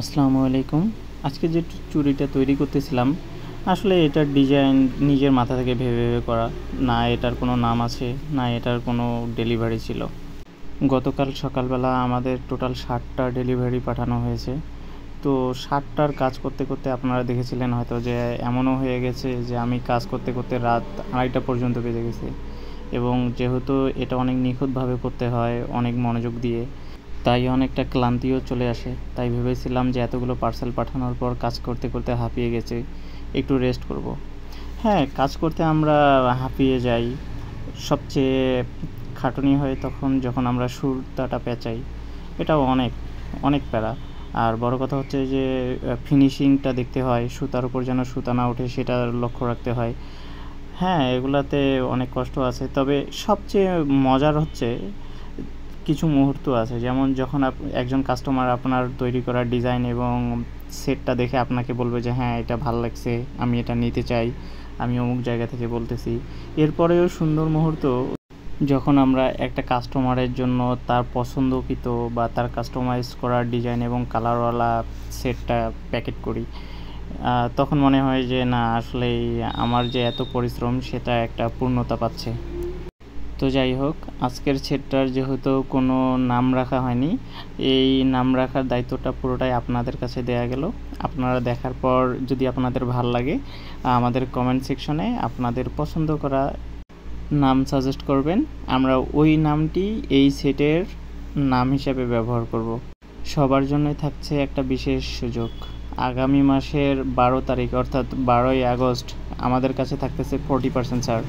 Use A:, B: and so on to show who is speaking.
A: আসসালামু আলাইকুম। আজকে যে চুড়িটা তৈরি করতেছিলাম, আসলে এটার ডিজাইন নিজের মাথা থেকে ভেবে ভেবে করা। না এটার কোনো নাম আছে, না এটার কোনো ডেলিভারি ছিল। গতকাল সকালবেলা আমাদের টোটাল 60টা ডেলিভারি পাঠানো হয়েছে। তো 60টার কাজ করতে করতে আপনারা দেখেছিলেন হয়তো যে এমনও হয়ে গেছে যে আমি কাজ করতে করতে রাত 2:30টা পর্যন্ত বেজে গেছে। এবং যেহেতু এটা অনেক নিখুঁতভাবে করতে হয়, অনেক মনোযোগ দিয়ে, তাই অনেকটা ক্লান্তিও চলে আসে। তাই ভেবেছিলাম যে এতগুলো পার্সেল পাঠানোর পর কাজ করতে করতে হাঁপিয়ে গেছি, একটু রেস্ট করব। হ্যাঁ, কাজ করতে আমরা হাঁপিয়ে যাই। সবচেয়ে খাটুনি হয় তখন যখন আমরা সুতাটা পেঁচাই। এটাও অনেক অনেক প্যারা। আর বড় কথা হচ্ছে যে ফিনিশিংটা দেখতে হয়, সুতার উপর যেন সুতা না ওঠে সেটা লক্ষ্য রাখতে হয়। হ্যাঁ, এগুলাতে অনেক কষ্ট আছে। তবে সবচেয়ে মজার হচ্ছে কিছু মুহূর্ত আছে, যেমন যখন একজন কাস্টমার আপনার তৈরি করা ডিজাইন এবং সেটটা দেখে আপনাকে বলবে যে হ্যাঁ এটা ভালো লাগছে, আমি এটা নিতে চাই, আমি অমুক জায়গা থেকে বলতেছি। এরপরেও সুন্দর মুহূর্ত যখন আমরা একটা কাস্টমারের জন্য তার পছন্দকৃত বা তার কাস্টমাইজ করা ডিজাইন এবং কালারওয়ালা সেটটা প্যাকেট করি। তখন মনে হয় যে না, আসলেই আমার যে এত পরিশ্রম সেটা একটা পূর্ণতা পাচ্ছে। তো যাই হোক, আজকের সেটটার যেহেতু কোনো নাম রাখা হয়নি, এই নাম রাখার দায়িত্বটা পুরোটাই আপনাদের কাছে দেয়া গেল। আপনারা দেখার পর যদি আপনাদের ভাল লাগে, আমাদের কমেন্ট সেকশনে আপনাদের পছন্দ করা নাম সাজেস্ট করবেন। আমরা ওই নামটি এই সেটের নাম হিসাবে ব্যবহার করব। সবার জন্যই থাকছে একটা বিশেষ সুযোগ। আগামী মাসের 12 তারিখ অর্থাৎ 12ই আগস্ট আমাদের কাছে থাকতেছে 40% ছাড়।